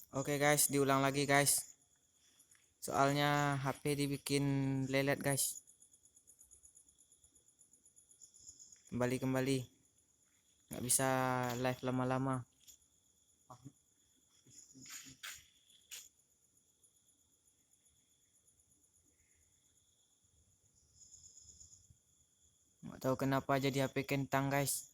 Oke guys, diulang lagi guys. Soalnya HP dibikin lelet guys. Kembali. Nggak bisa live lama-lama. Nggak tahu kenapa jadi HP kentang guys.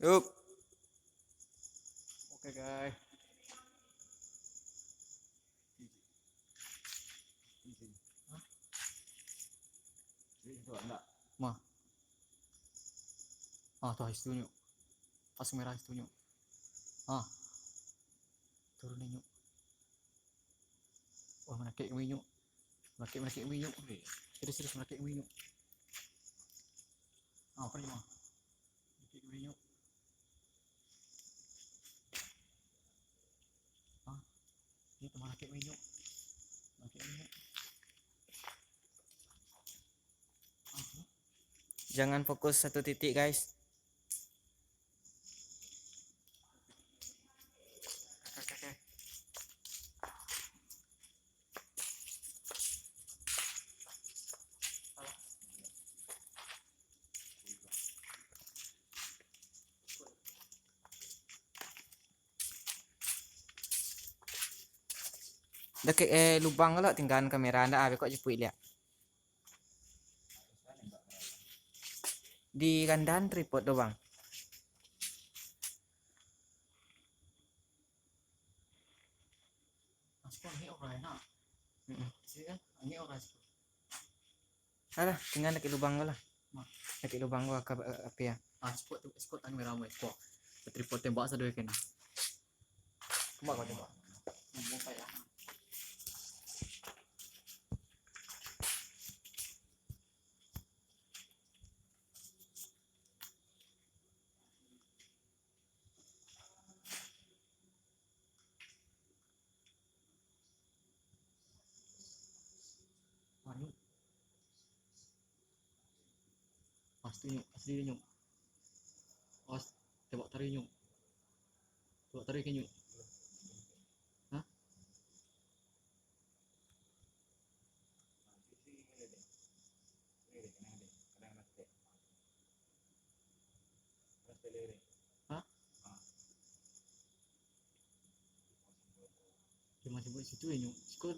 Yuk. Oke guys. Mah. Tuh itu nyuk. Pas merah itu nyuk. Turunin nyuk. Wah, menakik nyuk. Menakik nyuk. Serius menakik nyuk. Apa nih mah? Menakik nyuk. Ini teman menakik nyuk. Menakik nyuk. Jangan fokus satu titik guys. Oke. Dekat lubang kalau tinggalkan kamera anda kok jeput lihat. Di kandang tripod doang. Asko ini orang enak. Sih kan? Ini orang asko. Alah, tinggal dekat lubang lah. Dekat lubang gua apa ya? Spot tang merah mo spot. Tripod tembak sa doy ken. Tembak ko tembak. Mo pa ya. Ano? Asli nyuk. Tembak tari nyuk. Tembak tari ken nyuk. Hah? Hah? Dia masih buat situ ya nyuk. Siko